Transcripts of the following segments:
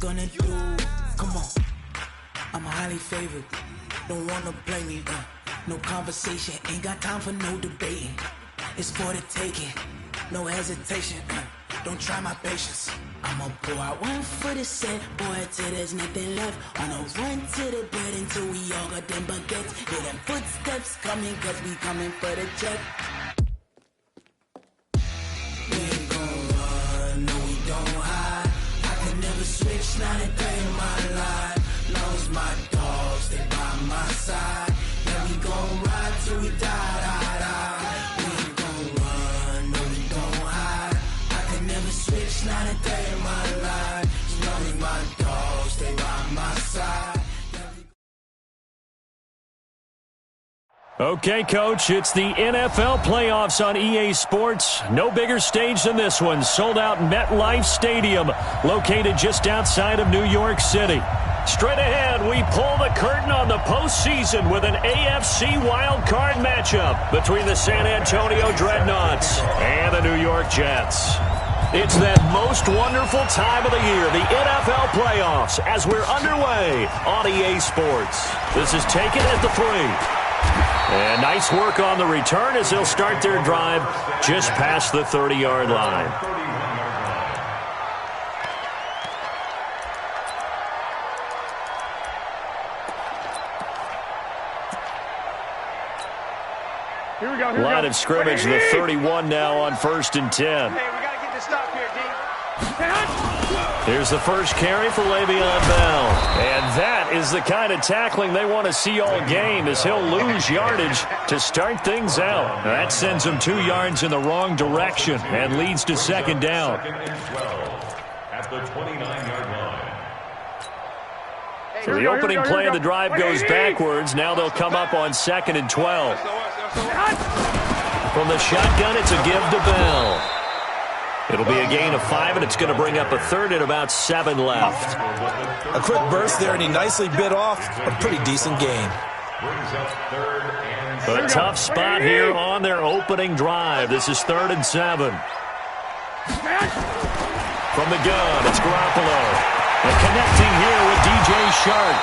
gonna do? Come on, I'm highly favored. Don't wanna play me, no conversation. Ain't got time for no debating. It's for the taking, no hesitation. Don't try my patience. I'ma pour out one for the set, boy, till there's nothing left. On a run to the bread until we all got them baguettes. Hear them footsteps coming, cause we coming for the jet. We ain't gon' run, no we don't hide. I can never switch, not a day in my life. Long as my dogs stay by my side. Yeah, we gon' ride till we die, die, die. We ain't gon' run, no we don't hide. I can never switch, not a day in my life. As long as my dogs stay by my side. Okay, Coach, it's the NFL playoffs on EA Sports. No bigger stage than this one. Sold out MetLife Stadium, located just outside of New York City. Straight ahead, we pull the curtain on the postseason with an AFC wildcard matchup between the San Antonio Dreadnoughts and the New York Jets. It's that most wonderful time of the year, the NFL playoffs, as we're underway on EA Sports. This is taken at the 3. And nice work on the return as they'll start their drive just past the 30-yard line. Here we go. Line of scrimmage, the 31 now on 1st and 10. Hey, we got to get this stop here, D. Here's the first carry for Le'Veon Bell. And that is the kind of tackling they want to see all game, as he'll lose yardage to start things out. Now, that sends him 2 yards in the wrong direction and leads to 2nd down. At the 29-yard line. So the opening play of the drive goes backwards. Now they'll come up on 2nd and 12. From the shotgun, it's a give to Bell. It'll be a gain of 5, and it's going to bring up a 3rd and about 7 left. A quick burst there, and he nicely bit off a pretty decent gain. A tough spot here on their opening drive. This is 3rd and 7. From the gun, it's Garoppolo. And connecting here with DJ Shark.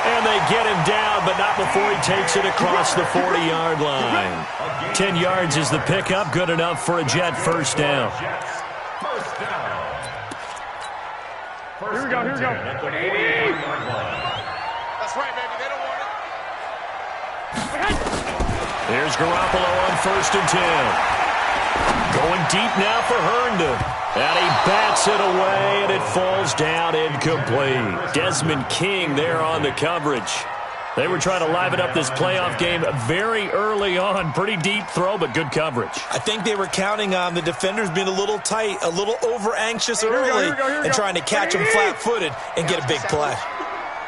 And they get him down, but not before he takes it across the 40-yard line. 10 yards is the pickup, good enough for a Jet first down. Here we go. That's right, baby. They don't want it. Here's Garoppolo on 1st and 10. Going deep now for Herndon. And he bats it away, and it falls down incomplete. Desmond King there on the coverage. They were trying to liven up this playoff game very early on. Pretty deep throw, but good coverage. I think they were counting on the defenders being a little tight, a little over-anxious early, and trying to catch them flat-footed and get a big play.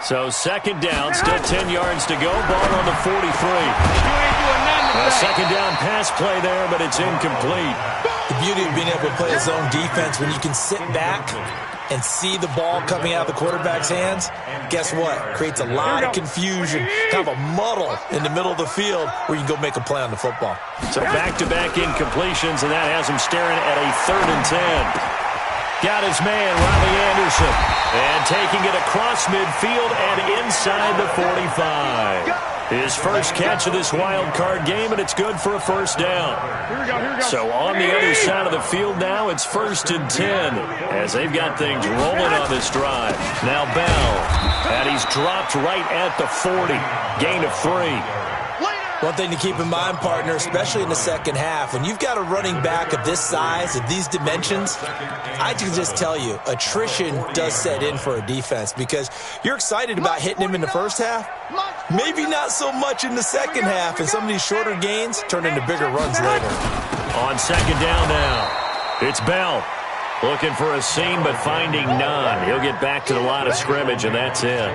So 2nd down, still 10 yards to go. Ball on the 43. A 2nd down pass play there, but it's incomplete. The beauty of being able to play a zone defense when you can sit back and see the ball coming out of the quarterback's hands, guess what? Creates a lot of confusion, kind of a muddle in the middle of the field where you can go make a play on the football. So back-to-back incompletions, and that has him staring at a 3rd and 10. Got his man, Robbie Anderson. And taking it across midfield and inside the 45. His first catch of this wild card game, and it's good for a first down. Here we go. So on the other side of the field now, it's 1st and 10 as they've got things rolling on this drive. Now Bell, and he's dropped right at the 40. Gain of 3. One thing to keep in mind, partner, especially in the second half, when you've got a running back of this size, of these dimensions, I can just tell you, attrition does set in for a defense because you're excited about hitting him in the first half, maybe not so much in the second half, and some of these shorter gains turn into bigger runs later. On 2nd down now, it's Bell. Looking for a seam, but finding none. He'll get back to the line of scrimmage, and that's it.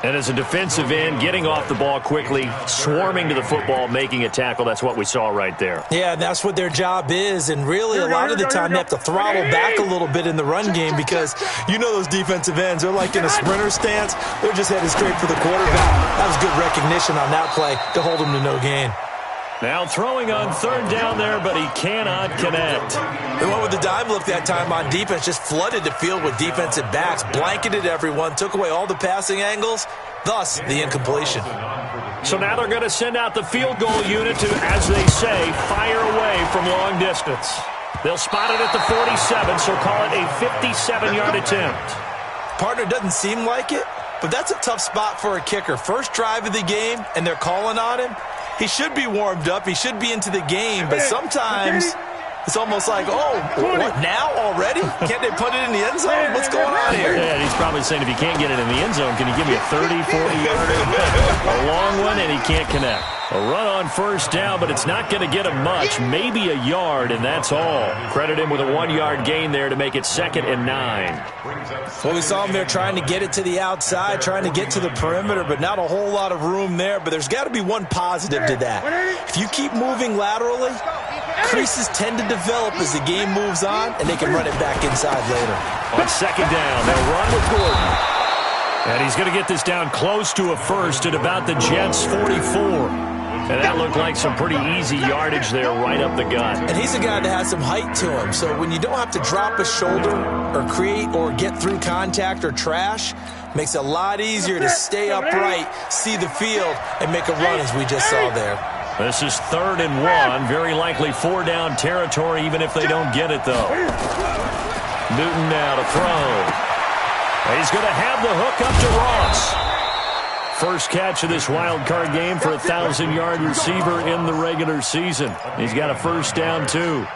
And as a defensive end, getting off the ball quickly, swarming to the football, making a tackle, that's what we saw right there. Yeah, that's what their job is, and really a lot of the time they have to throttle back a little bit in the run game because you know those defensive ends, they're like in a sprinter stance. They're just headed straight for the quarterback. That was good recognition on that play to hold him to no gain. Now throwing on third down there, but he cannot connect. They went with the dime look that time on defense, just flooded the field with defensive backs, blanketed everyone, took away all the passing angles, thus the incompletion. So now they're going to send out the field goal unit to, as they say, fire away from long distance. They'll spot it at the 47, so call it a 57-yard attempt. Partner, doesn't seem like it, but that's a tough spot for a kicker. First drive of the game, and they're calling on him. He should be warmed up. He should be into the game, but sometimes it's almost like, oh, what, now already? Can't they put it in the end zone? What's going on here? Yeah, he's probably saying, if you can't get it in the end zone, can you give me a 30, 40-yarder? A long one, and he can't connect. A run on first down, but it's not going to get him much. Maybe a yard, and that's all. Credit him with a 1-yard gain there to make it 2nd and 9. Well, we saw him there trying to get it to the outside, trying to get to the perimeter, but not a whole lot of room there. But there's got to be one positive to that. If you keep moving laterally, creases tend to develop as the game moves on, and they can run it back inside later. On 2nd down, they'll run with Gordon. And he's going to get this down close to a first at about the Jets' 44. And that looked like some pretty easy yardage there right up the gut. And he's a guy that has some height to him. So when you don't have to drop a shoulder or create or get through contact or trash, makes it a lot easier to stay upright, see the field, and make a run as we just saw there. This is 3rd and 1. Very likely 4-down territory, even if they don't get it, though. Newton now to throw. He's going to have the hook up to Ross. First catch of this wild card game for a 1,000-yard receiver in the regular season. He's got a first down, too.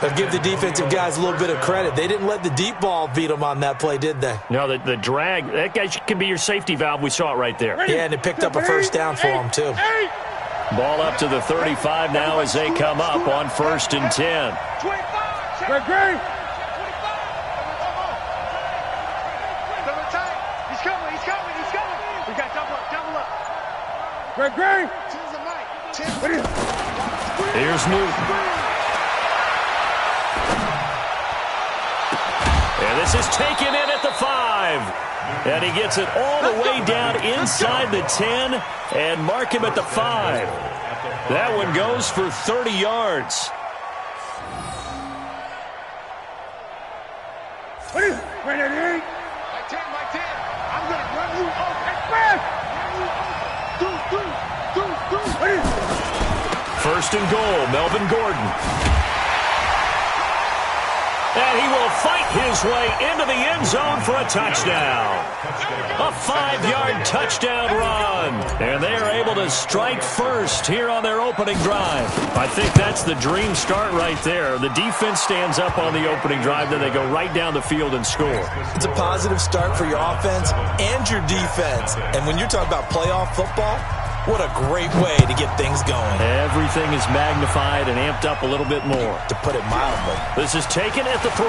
I'll give the defensive guys a little bit of credit. They didn't let the deep ball beat them on that play, did they? No, the drag, that guy can be your safety valve. We saw it right there. Yeah, and it picked up a first down for him, too. Ball up to the 35 now as they come up on 1st and 10. Here's Newton. And this is taken in at the 5. And he gets it all the way down inside the 10 and mark him at the 5. That one goes for 30 yards. First and goal, Melvin Gordon. And he will fight his way into the end zone for a touchdown. A 5-yard touchdown run. And they are able to strike first here on their opening drive. I think that's the dream start right there. The defense stands up on the opening drive, then they go right down the field and score. It's a positive start for your offense and your defense. And when you're talking about playoff football, what a great way to get things going. Everything is magnified and amped up a little bit more. To put it mildly. This is taken at the 3.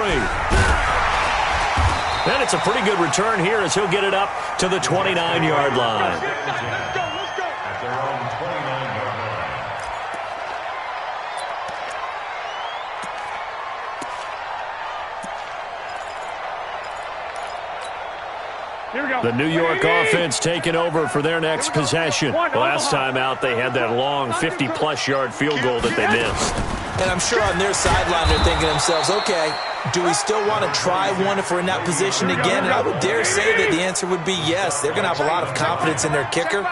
And it's a pretty good return here as he'll get it up to the 29-yard line. At their own 29-yard line. The New York offense taking over for their next possession. Last time out, they had that long 50-plus yard field goal that they missed. And I'm sure on their sideline they're thinking to themselves, okay, do we still want to try one if we're in that position again? And I would dare say that the answer would be yes. They're going to have a lot of confidence in their kicker.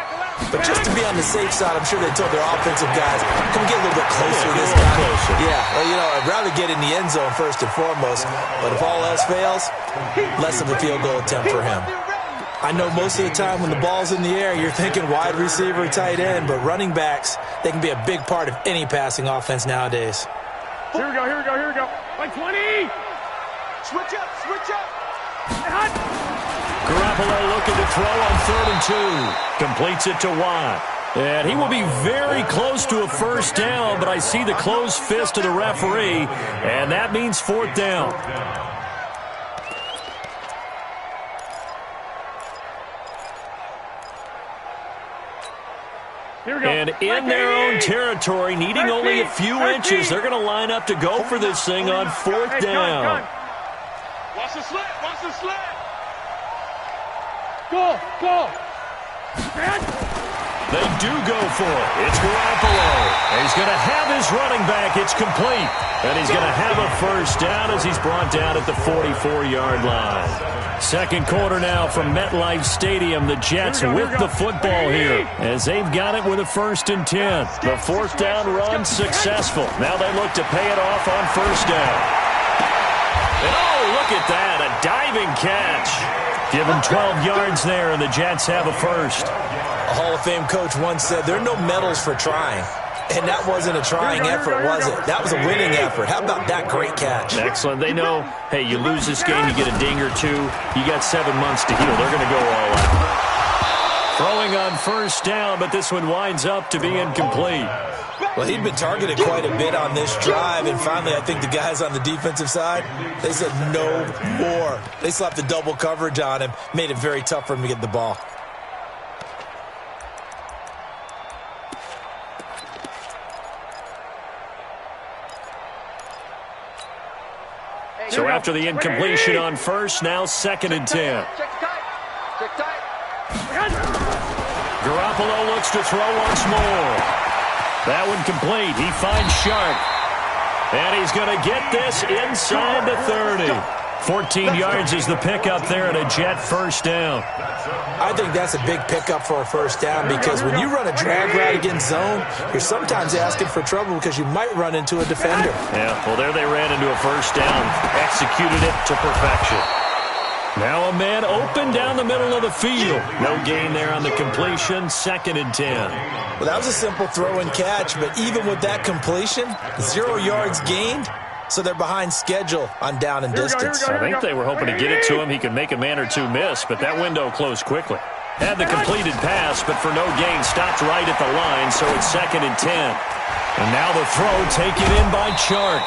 But just to be on the safe side, I'm sure they told their offensive guys, can we get a little bit closer to this guy? Yeah, well, you know, I'd rather get in the end zone first and foremost. But if all else fails, less of a field goal attempt for him. I know most of the time when the ball's in the air, you're thinking wide receiver, tight end, but running backs, they can be a big part of any passing offense nowadays. Here we go. Like 20. Switch up. Garoppolo looking to throw on 3rd and 2. Completes it to Watt. And he will be very close to a first down, but I see the closed fist of the referee, and that means 4th down. And in their own territory, needing only a few inches, they're going to line up to go for this thing on 4th down. Watch the slant. Go. They do go for it. It's Garoppolo. He's going to have his running back. It's complete. And he's going to have a first down as he's brought down at the 44-yard line. Second quarter now from MetLife Stadium. The Jets with the football here as they've got it with a 1st and 10. The fourth down run successful. Now they look to pay it off on first down. And oh, look at that, a diving catch. Given 12 yards there, and the Jets have a first. A Hall of Fame coach once said, there are no medals for trying. And that wasn't a trying effort, was it? That was a winning effort. How about that great catch? Excellent. They know, hey, you lose this game, you get a ding or two. You got 7 months to heal. They're going to go all out. Throwing on first down, but this one winds up to be incomplete. Well, he'd been targeted quite a bit on this drive, and finally I think the guys on the defensive side, they said no more. They slapped the double coverage on him, made it very tough for him to get the ball. So after the incompletion on first, now 2nd and 10. Garoppolo looks to throw once more. That one complete. He finds Sharp. And he's going to get this inside the 30. 14 yards is the pickup there and a Jet first down. I think that's a big pickup for a first down because when you run a drag route against zone, you're sometimes asking for trouble because you might run into a defender. Yeah, well, there they ran into a first down. Executed it to perfection. Now a man open down the middle of the field. No gain there on the completion. 2nd and 10. Well, that was a simple throw and catch, but even with that completion, 0 yards gained, so they're behind schedule on down and distance. I think they were hoping to get it to him. He could make a man or two miss, but that window closed quickly. Had the completed pass, but for no gain, stopped right at the line, so it's 2nd and 10. And now the throw taken in by Chark.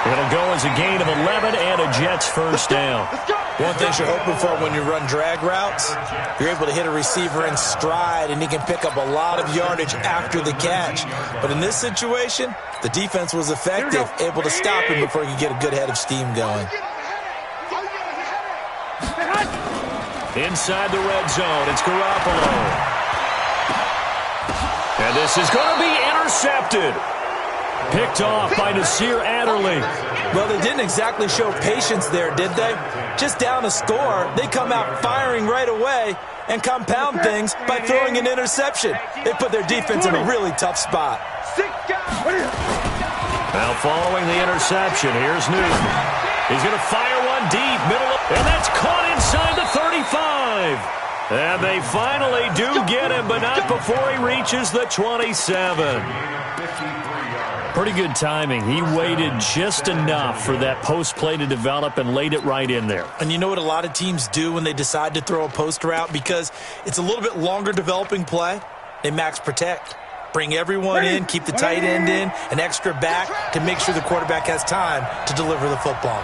It'll go as a gain of 11 and a Jets first down. One thing you're hoping for when you run drag routes, you're able to hit a receiver in stride and he can pick up a lot of yardage after the catch. But in this situation, the defense was effective, able to stop him before he could get a good head of steam going. Inside the red zone, it's Garoppolo. And this is going to be intercepted. Picked off by Nasir Adderley. Well, they didn't exactly show patience there, did they? Just down a score, they come out firing right away and compound things by throwing an interception. They put their defense in a really tough spot. Now following the interception, here's Newton. He's going to fire one deep, and that's caught inside the 35. And they finally do get him, but not before he reaches the 27. Pretty good timing. He waited just enough for that post play to develop and laid it right in there. And you know what a lot of teams do when they decide to throw a post route? Because it's a little bit longer developing play, they max protect. Bring everyone in, keep the tight end in, an extra back to make sure the quarterback has time to deliver the football.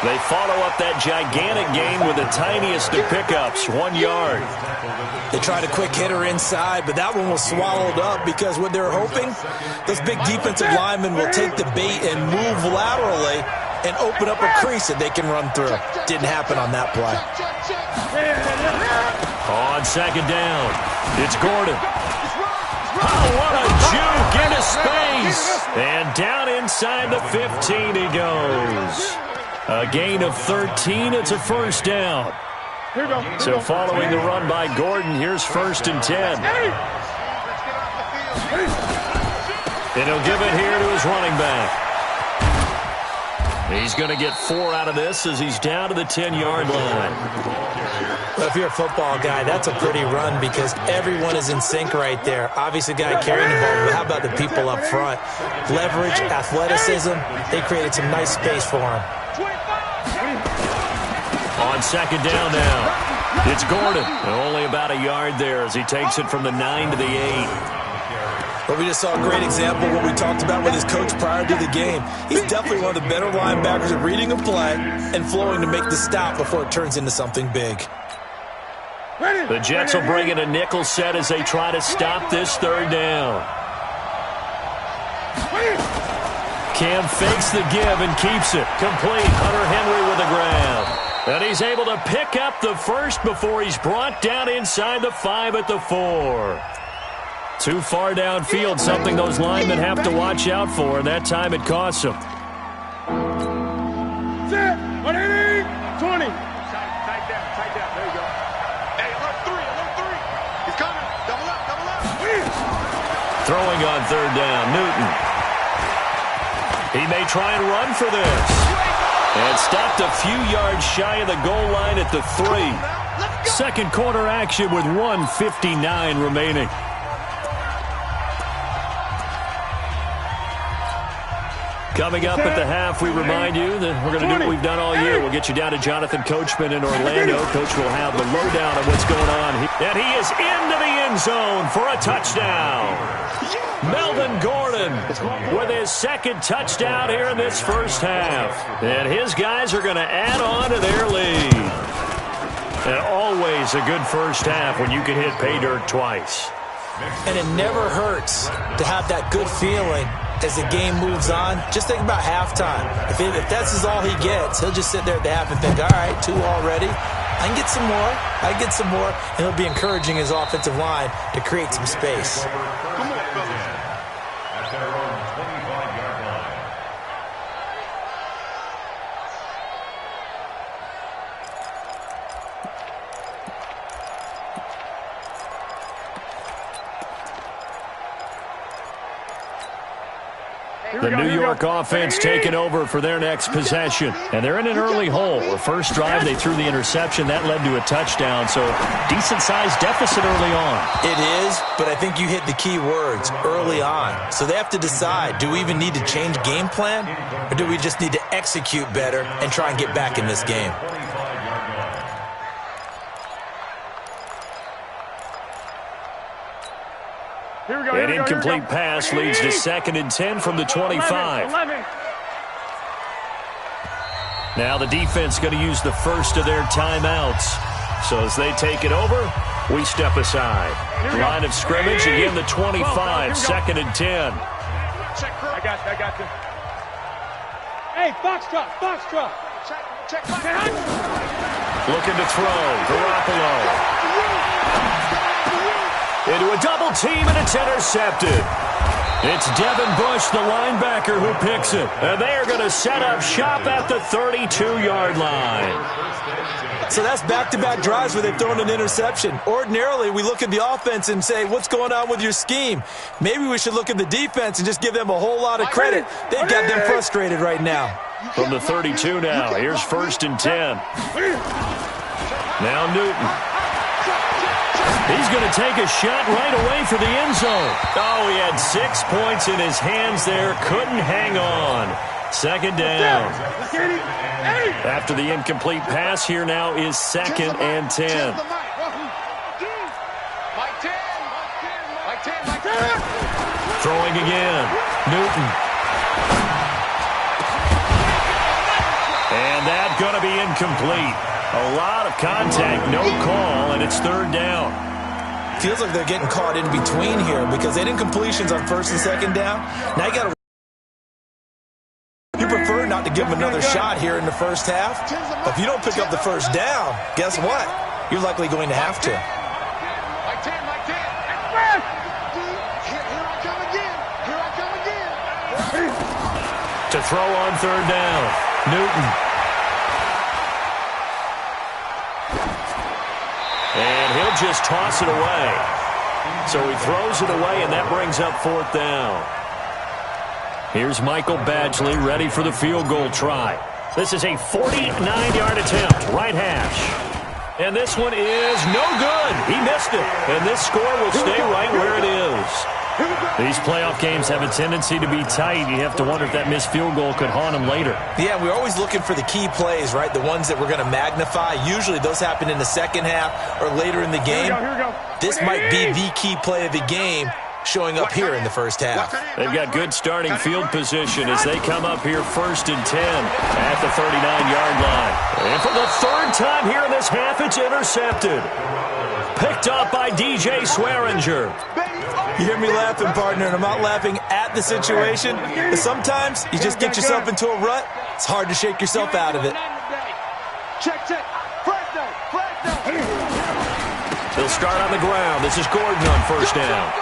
They follow up that gigantic gain with the tiniest of pickups, 1 yard. They tried a quick hitter inside, but that one was swallowed up because what they're hoping, those big defensive linemen will take the bait and move laterally and open up a crease that they can run through. Didn't happen on that play. On second down, it's Gordon. Oh, what a juke into space. And down inside the 15 he goes. A gain of 13, it's a first down. So following the run by Gordon, here's 1st and 10. And he'll give it here to his running back. He's going to get 4 out of this as he's down to the 10-yard line. Well, if you're a football guy, that's a pretty run because everyone is in sync right there. Obviously, the guy carrying the ball, but how about the people up front? Leverage, athleticism, they created some nice space for him. On second down now, it's Gordon. Only about a yard there as he takes it from the 9 to the 8. Well, we just saw a great example of what we talked about with his coach prior to the game. He's definitely one of the better linebackers at reading a play and flowing to make the stop before it turns into something big. The Jets will bring in a nickel set as they try to stop this third down. Cam fakes the give and keeps it. Complete. Hunter Henry with a grab. And he's able to pick up the first before he's brought down inside the 5 at the 4. Too far downfield, something those linemen have to watch out for, and that time it costs them. Set. 180. 20. Tight down. There you go. Hey, alert 3. He's coming. Double up. Throwing on third down, Newton. He may try and run for this. And stopped a few yards shy of the goal line at the 3. Second quarter action with 1:59 remaining. Coming up at the half, we remind you that we're going to do what we've done all year. We'll get you down to Jonathan Coachman in Orlando. Coach will have the lowdown of what's going on. And he is into the end zone for a touchdown. Melvin Gordon with his second touchdown here in this first half. And his guys are going to add on to their lead. And always a good first half when you can hit pay dirt twice. And it never hurts to have that good feeling as the game moves on. Just think about halftime. If that's all he gets, he'll just sit there at the half and think, all right, 2 already. I can get some more. And he'll be encouraging his offensive line to create some space. Come on, fellas. At their own 25-yard line. The New York offense taking over for their next possession. And they're in an early hole. The first drive, they threw the interception. That led to a touchdown, so decent-sized deficit early on. It is, but I think you hit the key words, early on. So they have to decide, do we even need to change game plan, or do we just need to execute better and try and get back in this game? An incomplete pass leads to 2nd and 10 from the 25. Now the defense going to use the first of their timeouts. So as they take it over, we step aside. Line of scrimmage, again the 25, 2nd and 10. I got you. Hey, Foxtrot. Check. Looking to throw, Garoppolo. Into a double team, and it's intercepted. It's Devin Bush, the linebacker, who picks it. And they are going to set up shop at the 32-yard line. So that's back-to-back drives where they've thrown an interception. Ordinarily, we look at the offense and say, what's going on with your scheme? Maybe we should look at the defense and just give them a whole lot of credit. They've got them frustrated right now. From the 32 now, here's 1st and 10. Now Newton. He's going to take a shot right away for the end zone. Oh, he had 6 points in his hands there. Couldn't hang on. 2nd down. After the incomplete pass, here now is 2nd and 10. Throwing again. Newton. And that's going to be incomplete. A lot of contact, no call, and it's 3rd down. Feels like they're getting caught in between here because they did incompletions on 1st and 2nd down. Now you got to. You prefer not to give them another shot here in the first half. But if you don't pick up the 1st down, guess what? You're likely going to have to. To throw on 3rd down, Newton. And he'll just toss it away. So he throws it away, and that brings up 4th down. Here's Michael Badgley ready for the field goal try. This is a 49-yard attempt, right hash. And this one is no good. He missed it. And this score will stay right where it is. These playoff games have a tendency to be tight. You have to wonder if that missed field goal could haunt them later. Yeah, we're always looking for the key plays, right? The ones that we're going to magnify. Usually those happen in the second half or later in the game. Here we go. This might be the key play of the game showing up here in the first half. They've got good starting field position as they come up here 1st and 10 at the 39-yard line. And for the 3rd time here in this half, it's intercepted. Picked Picked off by DJ Swearinger. You hear me laughing, partner, and I'm not laughing at the situation. But sometimes you just get yourself into a rut. It's hard to shake yourself out of it. Check. They'll start on the ground. This is Gordon on first down.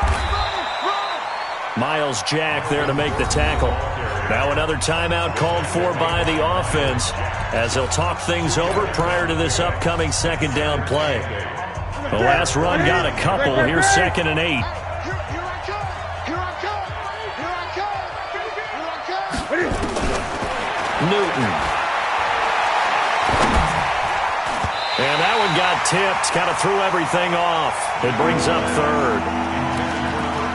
Miles Jack there to make the tackle. Now another timeout called for by the offense as they'll talk things over prior to this upcoming second down play. The last run got a couple. Here's 2nd and 8. Newton. And that one got tipped. Kind of threw everything off. It brings up 3rd.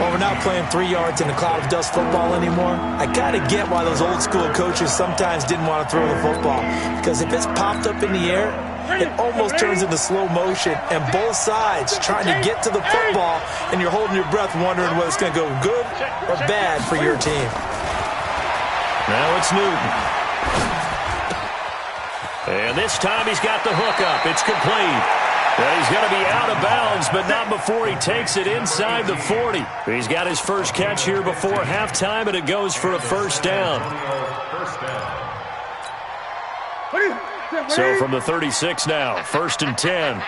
Well, we're not playing 3 yards in a cloud of dust football anymore. I kind of get why those old school coaches sometimes didn't want to throw the football. Because if it's popped up in the air, it almost turns into slow motion. And both sides trying to get to the football, and you're holding your breath wondering whether it's going to go good or bad for your team. Now it's Newton. And this time he's got the hook up. It's complete. And he's going to be out of bounds, but not before he takes it inside the 40. He's got his first catch here before halftime, and it goes for a first down. So from the 36 now, 1st and 10.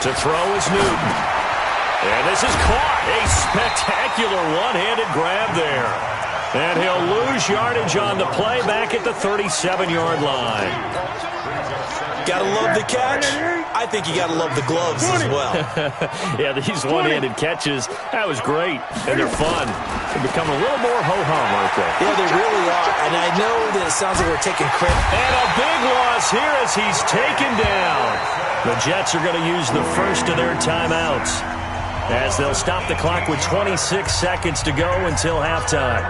To throw is Newton. And this is caught. A spectacular one-handed grab there. And he'll lose yardage on the play back at the 37-yard line. Gotta love the catch. I think you gotta love the gloves as well. Yeah, these one-handed catches, that was great. And they're fun. They become a little more ho-hum, aren't they? Yeah, they really are. And I know that it sounds like we're taking credit. And a big loss here as he's taken down. The Jets are going to use the first of their timeouts as they'll stop the clock with 26 seconds to go until halftime.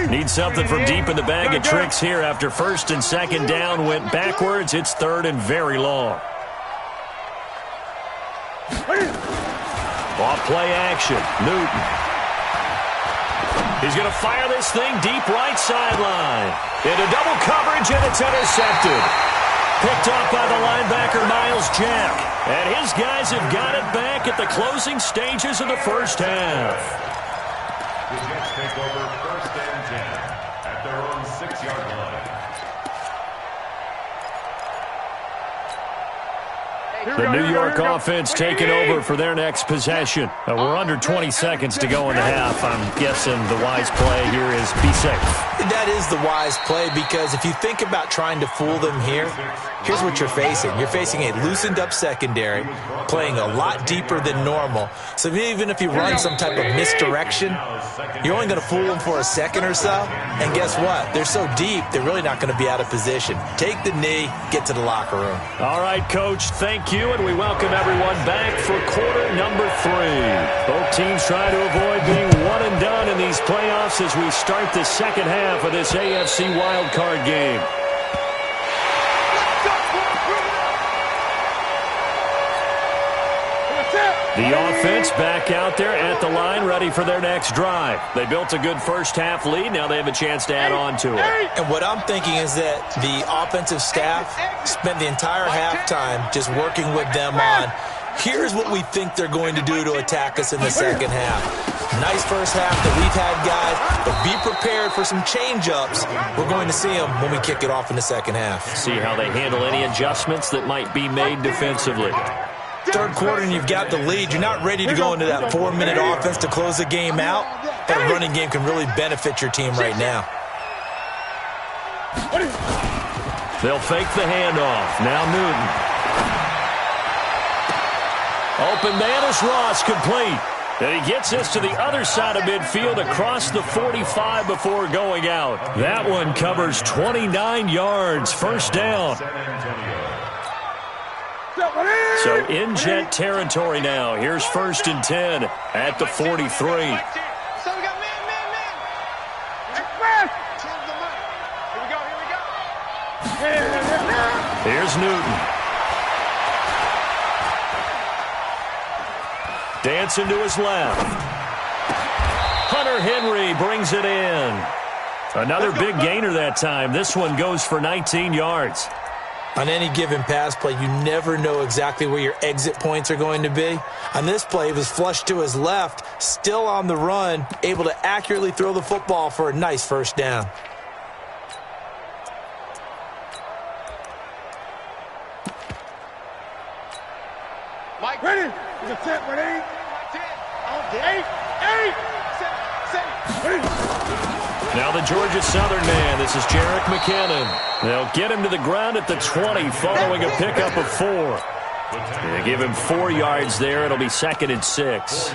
Need something from deep in the bag of tricks here after 1st and 2nd down went backwards. It's 3rd and very long. Off play action. Newton. He's going to fire this thing deep right sideline. Into double coverage, and it's intercepted. Picked up by the linebacker, Miles Jack. And his guys have got it back at the closing stages of the first half. The Jets take over 1st and 10 at their own 6-yard line. The New York offense taking over for their next possession. We're under 20 seconds to go in the half. I'm guessing the wise play here is be safe. That is the wise play, because if you think about trying to fool them here, here's what you're facing. You're facing a loosened up secondary, playing a lot deeper than normal. So even if you run some type of misdirection, you're only going to fool them for a second or so. And guess what? They're so deep, they're really not going to be out of position. Take the knee, get to the locker room. All right, Coach, thank you, and we welcome everyone back for quarter number 3. Both teams try to avoid being one and done in these playoffs as we start the second half of this AFC wildcard game. The offense back out there at the line, ready for their next drive. They built a good first half lead. Now they have a chance to add on to it. And what I'm thinking is that the offensive staff spent the entire halftime just working with them on, here's what we think they're going to do to attack us in the second half. Nice first half that we've had, guys, but be prepared for some change-ups. We're going to see them when we kick it off in the second half. See how they handle any adjustments that might be made defensively. Third quarter and you've got the lead. You're not ready to go into that 4-minute offense to close the game out, but a running game can really benefit your team right now. They'll fake the handoff. Now Newton. Open man is Ross, complete. And he gets this to the other side of midfield across the 45 before going out. That one covers 29 yards. First down. So in Jet territory now. Here's 1st and 10 at the 43. Here's Newton. Dancing to his left. Hunter Henry brings it in. Another big gainer that time. This one goes for 19 yards. On any given pass play, you never know exactly where your exit points are going to be. On this play, he was flushed to his left, still on the run, able to accurately throw the football for a nice first down. Mike, ready? It's a set, ready? 10. 8. Now the Georgia Southern man. This is Jerick McKinnon. They'll get him to the ground at the 20 following a pickup of 4. They give him 4 yards there. It'll be 2nd and 6.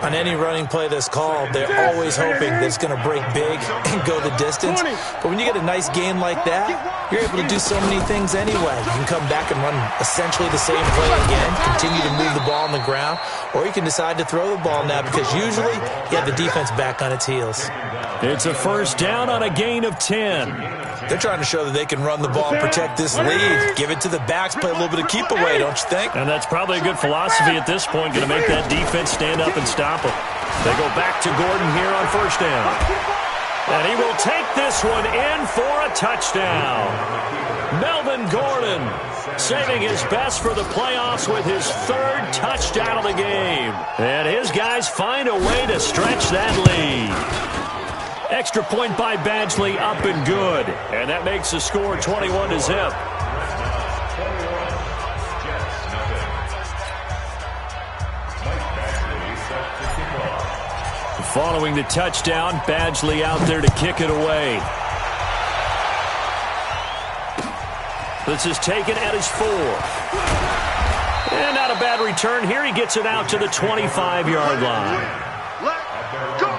On any running play that's called, they're always hoping that it's going to break big and go the distance. But when you get a nice gain like that, you're able to do so many things anyway. You can come back and run essentially the same play again, continue to move the ball on the ground, or you can decide to throw the ball now because usually you have the defense back on its heels. It's a first down on a gain of 10. They're trying to show that they can run the ball and protect this lead. Give it to the backs, play a little bit of keep away, don't you think? And that's probably a good philosophy at this point, going to make that defense stand up and stop them. They go back to Gordon here on first down. And he will take this one in for a touchdown. Melvin Gordon saving his best for the playoffs with his 3rd touchdown of the game. And his guys find a way to stretch that lead. Extra point by Badgley, up and good. And that makes the score 21-0. Following the touchdown, Badgley out there to kick it away. This is taken at his 4. And not a bad return here. He gets it out to the 25-yard line. Let's go.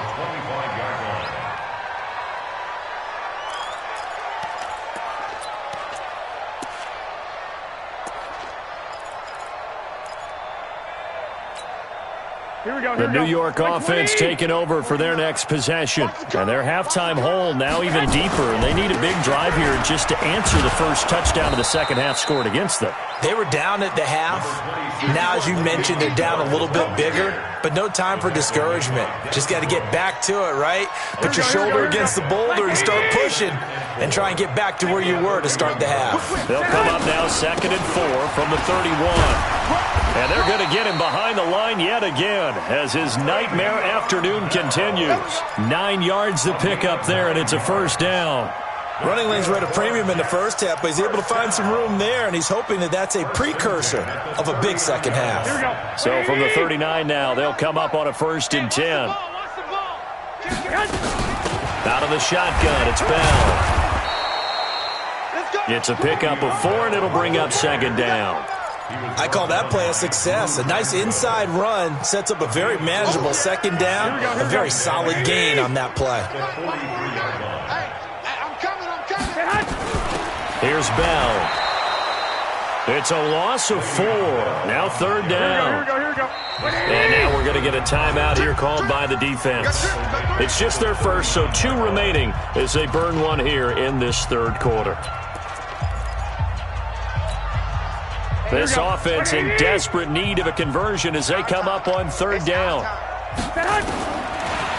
The New York offense taking over for their next possession. And their halftime hole now even deeper, and they need a big drive here just to answer the first touchdown of the second half scored against them. They were down at the half. Now, as you mentioned, they're down a little bit bigger, but no time for discouragement. Just got to get back to it, right? Put your shoulder against the boulder and start pushing and try and get back to where you were to start the half. They'll come up now 2nd and 4 from the 31. And they're going to get him behind the line yet again as his nightmare afternoon continues. 9 yards to pick up there, and it's a first down. Running lanes were at a premium in the first half, but he's able to find some room there, and he's hoping that that's a precursor of a big second half. So from the 39 now, they'll come up on a 1st and 10. Out of the shotgun, it's Bell. It's a pickup of 4, and it'll bring up 2nd down. I call that play a success. A nice inside run sets up a very manageable 2nd down. A very solid gain on that play. Here's Bell. It's a loss of 4. Now 3rd down. And now we're going to get a timeout here called by the defense. It's just their first, so 2 remaining as they burn one here in this 3rd quarter. This offense in desperate need of a conversion as they come up on 3rd down.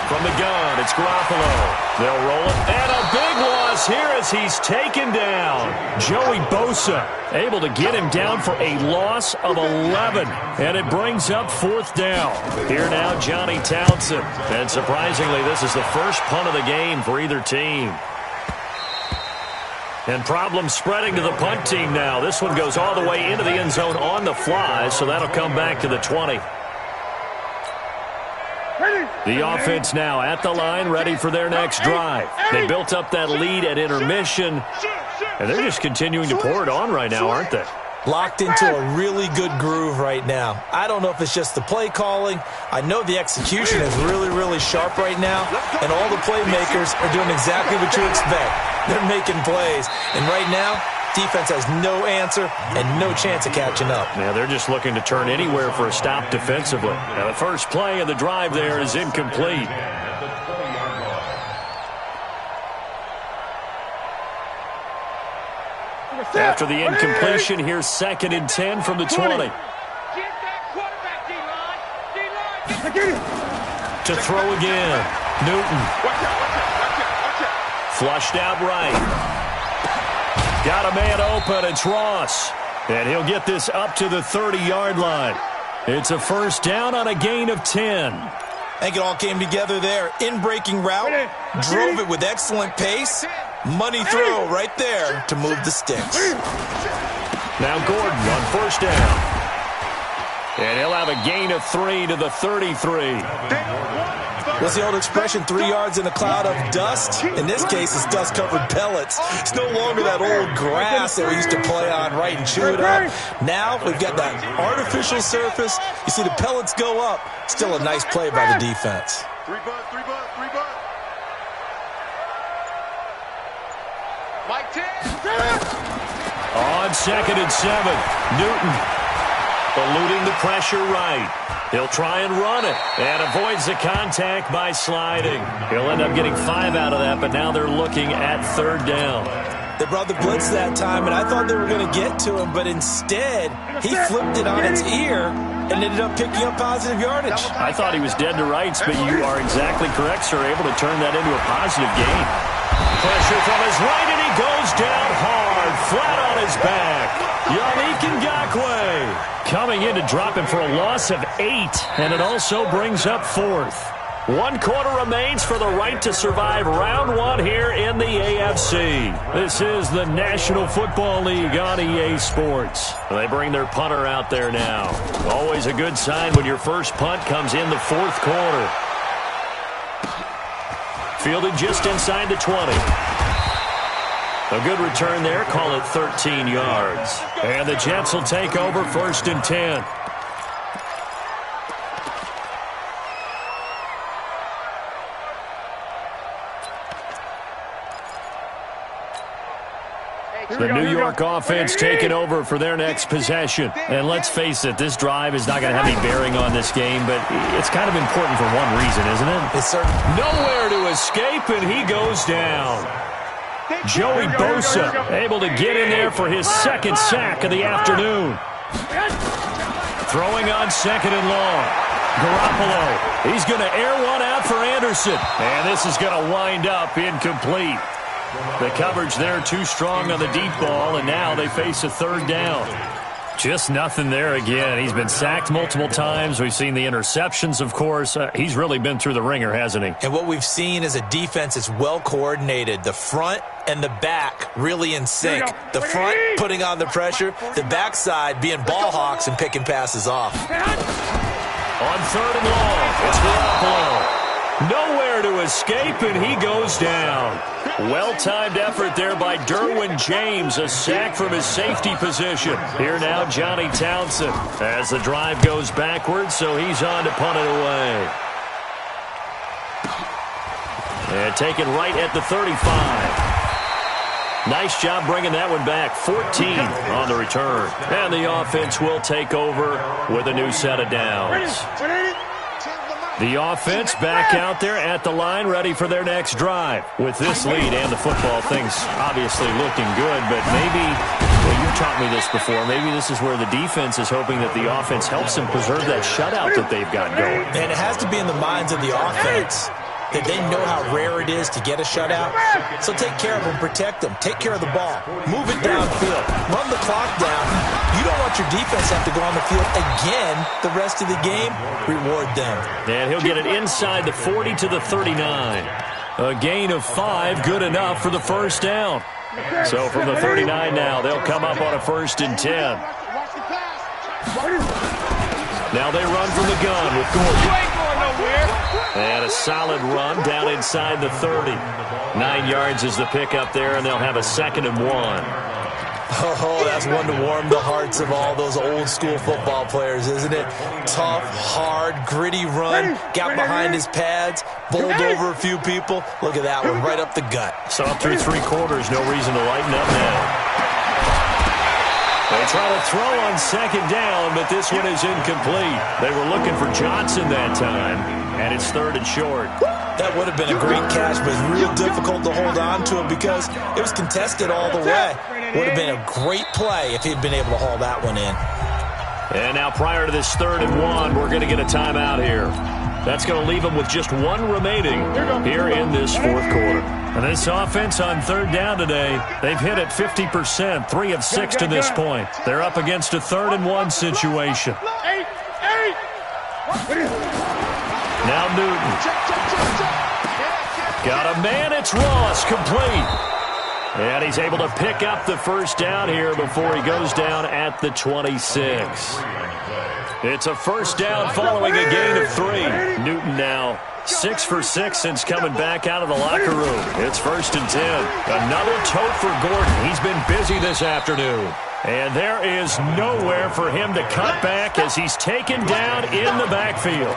From the gun, it's Garoppolo. They'll roll it. And a big loss here as he's taken down. Joey Bosa able to get him down for a loss of 11. And it brings up 4th down. Here now, Johnny Townsend. And surprisingly, this is the first punt of the game for either team. And problems spreading to the punt team now. This one goes all the way into the end zone on the fly, so that'll come back to the 20. The offense now at the line, ready for their next drive. They built up that lead at intermission, and they're just continuing to pour it on right now, aren't they? Locked into a really good groove right now. I don't know if it's just the play calling. I know the execution is really, really sharp right now, and all the playmakers are doing exactly what you expect. They're making plays, and right now, defense has no answer and no chance of catching up. Yeah, they're just looking to turn anywhere for a stop defensively. Now, the first play of the drive there is incomplete. After the incompletion, here's 2nd and 10 from the 20. To throw again. Newton. Flushed out right. Got a man open. It's Ross. And he'll get this up to the 30-yard line. It's a first down on a gain of 10. I think it all came together there. In-breaking route. Drove it with excellent pace. Money throw right there to move the sticks. Now Gordon on first down. And he'll have a gain of 3 to the 33. What's the old expression, 3 yards in a cloud of dust? In this case, it's dust-covered pellets. It's no longer that old grass that we used to play on, right, and chew it up. Now we've got that artificial surface. You see the pellets go up. Still a nice play by the defense. 3 bucks. Mike 10. On 2nd and 7, Newton eluding the pressure right. He'll try and run it and avoids the contact by sliding. He'll end up getting 5 out of that, but now they're looking at 3rd down. They brought the blitz that time, and I thought they were going to get to him, but instead he flipped it on its ear and ended up picking up positive yardage. I thought he was dead to rights, but you are exactly correct, sir. Able to turn that into a positive gain. Pressure from his right, and he goes down hard, flat on his back. Yannick Ngakoue coming in to drop him for a loss of 8, and it also brings up 4th. 1 quarter remains for the right to survive round 1 here in the AFC. This is the National Football League on EA Sports. They bring their punter out there now. Always a good sign when your first punt comes in the 4th quarter. Fielded just inside the 20. A good return there. Call it 13 yards. And the Jets will take over 1st and 10. The New York offense taking over for their next possession. And let's face it, this drive is not going to have any bearing on this game, but it's kind of important for one reason, isn't it? It's certain. Nowhere to escape, and he goes down. Joey Bosa able to get in there for his 2nd sack of the afternoon. Throwing on 2nd and long. Garoppolo, he's going to air one out for Anderson. And this is going to wind up incomplete. The coverage there too strong on the deep ball, and now they face a 3rd down. Just nothing there again. He's been sacked multiple times. We've seen the interceptions, of course. He's really been through the ringer, hasn't he? And what we've seen is a defense that's well coordinated. The front and the back really in sync. The front putting on the pressure, the backside being ball hawks and picking passes off. On 3rd and long, it's Garoppolo. Nowhere to escape, and he goes down. Well-timed effort there by Derwin James, a sack from his safety position. Here now, Johnny Townsend, as the drive goes backwards, so he's on to punt it away. And taken right at the 35. Nice job bringing that one back. 14 on the return. And the offense will take over with a new set of downs. The offense back out there at the line, ready for their next drive. With this lead and the football, things obviously looking good, but maybe, well, you've taught me this before, maybe this is where the defense is hoping that the offense helps them preserve that shutout that they've got going. And it has to be in the minds of the offense that they know how rare it is to get a shutout. So take care of them, protect them, take care of the ball, move it downfield, run the clock down. You don't want your defense to have to go on the field again the rest of the game. Reward them. And he'll get it inside the 40 to the 39. A gain of 5, good enough for the first down. So from the 39 now, they'll come up on a 1st and 10. Now they run from the gun with Gordon. And a solid run down inside the 30. 9 yards is the pickup there, and they'll have a 2nd and 1. Oh, that's one to warm the hearts of all those old-school football players, isn't it? Tough, hard, gritty run, got behind his pads, bowled over a few people. Look at that one, right up the gut. So up through 3 quarters, no reason to lighten up now. They try to throw on 2nd down, but this one is incomplete. They were looking for Johnson that time, and it's 3rd and short. That would have been a great catch, but it's real difficult to hold on to it because it was contested all the way. Would have been a great play if he'd been able to haul that one in. And now prior to this 3rd and 1, we're going to get a timeout here. That's going to leave them with just 1 remaining here in this 4th quarter. And this offense on 3rd down today, they've hit it 50%, 3 of 6 to this point. They're up against a 3rd and 1 situation. Now Newton. Got a man, it's Ross, complete. And he's able to pick up the 1st down here before he goes down at the 26. It's a 1st down following a gain of 3. Newton now 6 for 6 since coming back out of the locker room. It's 1st and 10. Another tote for Gordon. He's been busy this afternoon. And there is nowhere for him to cut back as he's taken down in the backfield.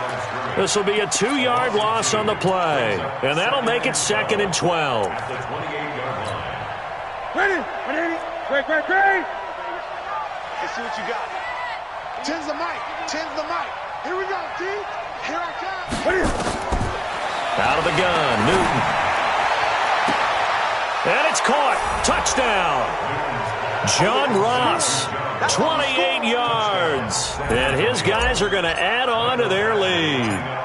This will be a 2-yard loss on the play. And that'll make it 2nd and 12. Ready? Great. Let's see what you got. 10's the mic. Here we go, T. Here I come. Out of the gun, Newton. And it's caught. Touchdown. John Ross, 28 yards. And his guys are going to add on to their lead.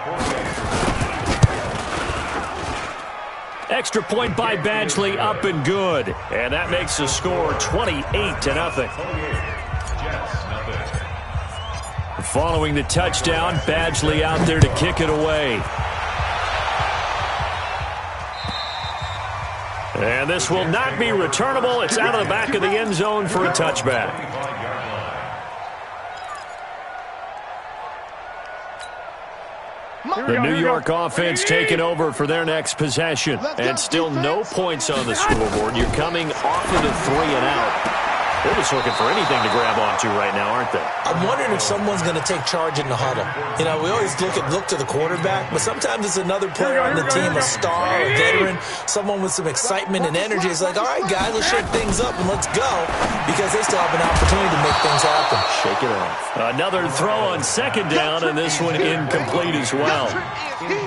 Extra point by Badgley, up and good. And that makes the score 28-0. Following the touchdown, Badgley out there to kick it away. And this will not be returnable. It's out of the back of the end zone for a touchback. The New York offense taking over for their next possession. And still no points on the scoreboard. You're coming off of the 3 and out. They're just looking for anything to grab onto right now, aren't they? I'm wondering if someone's going to take charge in the huddle. You know, we always look to the quarterback, but sometimes it's another player on the team, a star, a veteran, someone with some excitement and energy. It's like, all right, guys, let's shake things up and let's go, because they still have an opportunity to make things happen. Shake it off. Another throw on 2nd down, and this one incomplete as well.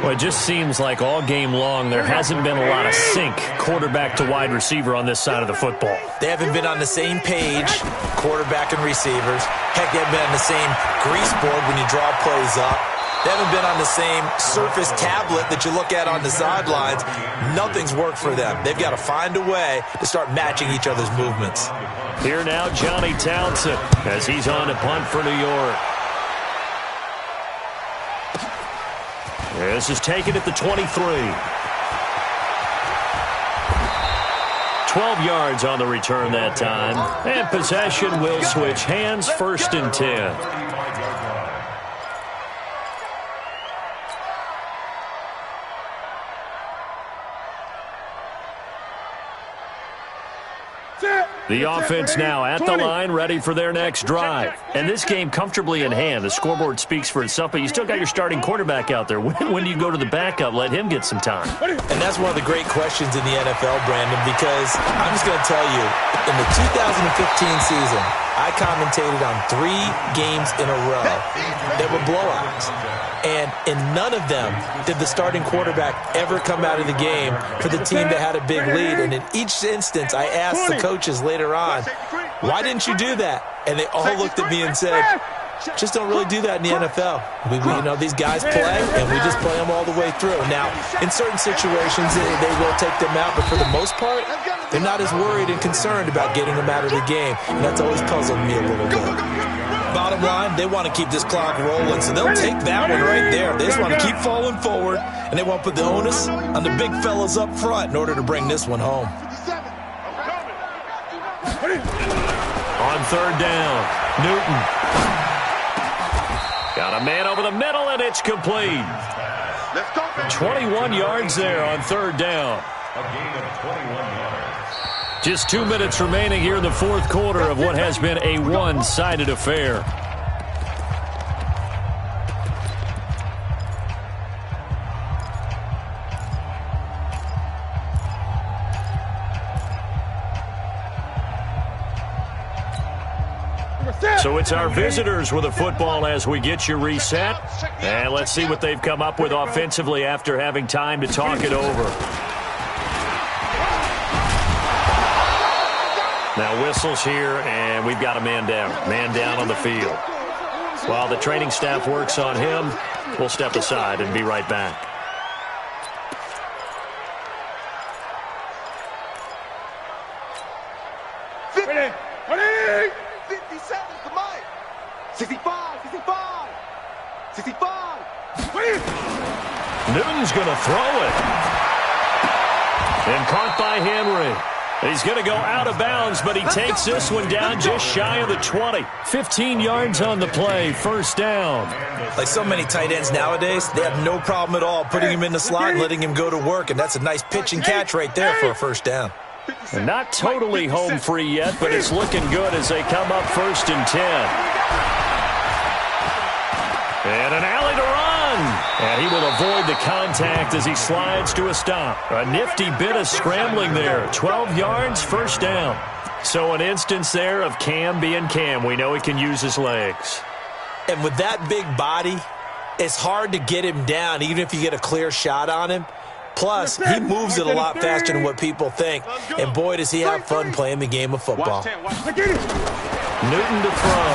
Well, it just seems like all game long there hasn't been a lot of sync quarterback to wide receiver on this side of the football. They haven't been on the same page, quarterback and receivers. Heck, they haven't been on the same grease board when you draw plays up. They haven't been on the same surface tablet that you look at on the sidelines. Nothing's worked for them. They've got to find a way to start matching each other's movements. Here now, Johnny Townsend, as he's on to punt for New York. This is taken at the 23. 12 yards on the return that time. And possession will switch hands, 1st and 10. The offense now at the line, ready for their next drive. And this game comfortably in hand. The scoreboard speaks for itself, but you still got your starting quarterback out there. When do you go to the backup? Let him get some time. And that's one of the great questions in the NFL, Brandon, because I'm just going to tell you, in the 2015 season, I commentated on 3 games in a row that were blowouts. And in none of them did the starting quarterback ever come out of the game for the team that had a big lead. And in each instance, I asked the coaches later on, why didn't you do that? And they all looked at me and said, just don't really do that in the NFL. You know, these guys play, and we just play them all the way through. Now, in certain situations, they will take them out, but for the most part, they're not as worried and concerned about getting them out of the game. And that's always puzzled me a little bit. Bottom line, they want to keep this clock rolling, so they'll take that one right there. They just want to keep falling forward, and they want to put the onus on the big fellas up front in order to bring this one home. On 3rd down, Newton. Got a man over the middle, and it's complete. 21 yards there on 3rd down. A gain of 21 yards. Just 2 minutes remaining here in the 4th quarter of what has been a one-sided affair. So it's our visitors with the football as we get you reset. And let's see what they've come up with offensively after having time to talk it over. Now whistles here, and we've got a man down. Man down on the field. While the training staff works on him, we'll step aside and be right back. Newton's going to throw it. And caught by Henry. He's going to go out of bounds, but he takes this one down just shy of the 20. 15 yards on the play, first down. Like so many tight ends nowadays, they have no problem at all putting him in the slot and letting him go to work, and that's a nice pitch and catch right there for a first down. And not totally home free yet, but it's looking good as they come up 1st and 10. And an alley to run. And he will avoid the contact as he slides to a stop. A nifty bit of scrambling there. 12 yards, first down. So an instance there of Cam being Cam. We know he can use his legs. And with that big body, it's hard to get him down, even if you get a clear shot on him. Plus, he moves it a lot faster than what people think. And boy, does he have fun playing the game of football. Newton to throw.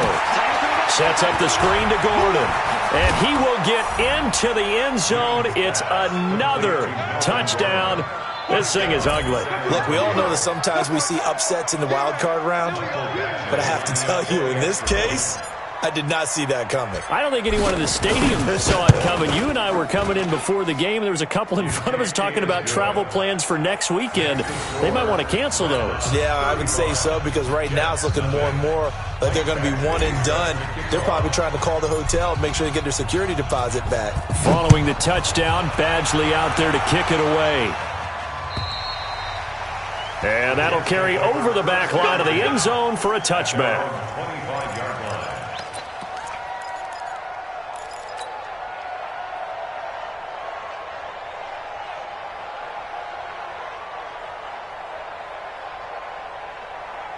Sets up the screen to Gordon. And he will get into the end zone. It's another touchdown. This thing is ugly. Look, we all know that sometimes we see upsets in the wild card round. But I have to tell you, in this case, I did not see that coming. I don't think anyone in the stadium saw it coming. You and I were coming in before the game. There was a couple in front of us talking about travel plans for next weekend. They might want to cancel those. Yeah, I would say so, because right now it's looking more and more like they're going to be one and done. They're probably trying to call the hotel and make sure they get their security deposit back. Following the touchdown, Badgley out there to kick it away. And that'll carry over the back line of the end zone for a touchback.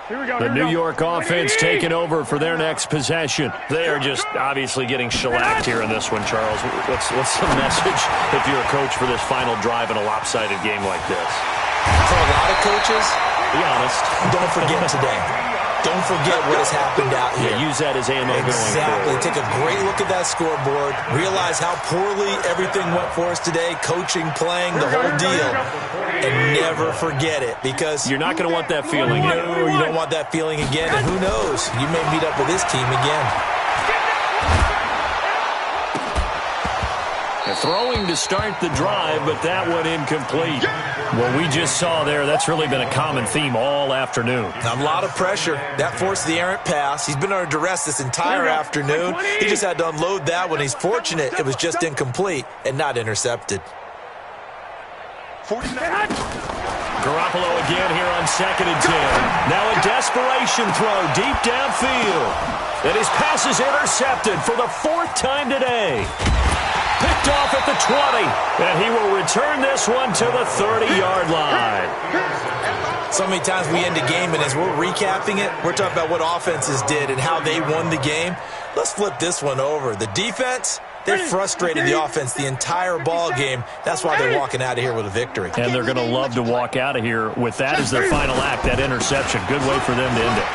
The New York offense taking over for their next possession. They are just obviously getting shellacked here in this one, Charles. What's the message if you're a coach for this final drive in a lopsided game like this? For a lot of coaches, be honest, don't forget today. Don't forget what has happened out here. Yeah, use that as ammo going forward. Exactly. Take a great look at that scoreboard. Realize how poorly everything went for us today. Coaching, playing, the whole deal. And never forget it, because you're not going to want that feeling. No, you don't want that feeling again. And who knows? You may meet up with this team again. Throwing to start the drive, but that one incomplete. What we just saw there, that's really been a common theme all afternoon. A lot of pressure. That forced the errant pass. He's been under duress this entire afternoon. He just had to unload that one. He's fortunate it was just incomplete and not intercepted. Garoppolo again here on 2nd and 10. Now a desperation throw deep downfield. And his pass is intercepted for the 4th time today. Picked off at the 20, and he will return this one to the 30-yard line. So many times we end a game, and as we're recapping it, we're talking about what offenses did and how they won the game. Let's flip this one over. The defense, they frustrated the offense the entire ball game. That's why they're walking out of here with a victory. And they're going to love to walk out of here with that as their final act, that interception. Good way for them to end it.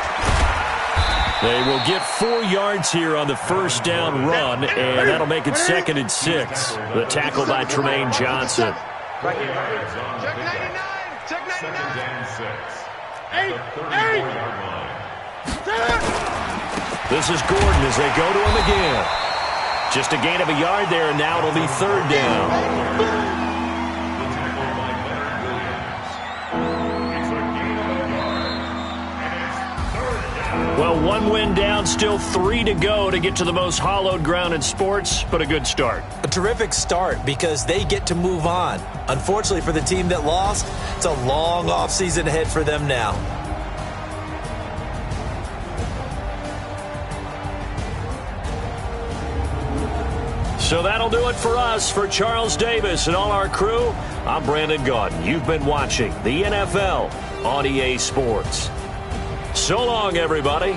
They will get 4 yards here on the first down run, and that'll make it 2nd and 6. The tackle by Tremaine Johnson. Check 99. Check 99. This is Gordon as they go to him again. Just a gain of a yard there, and now it'll be 3rd down. Well, 1 win down, still 3 to go to get to the most hallowed ground in sports, but a good start. A terrific start because they get to move on. Unfortunately for the team that lost, it's a long offseason ahead for them now. So that'll do it for us. For Charles Davis and all our crew, I'm Brandon Gaudin. You've been watching the NFL on EA Sports. So long, everybody.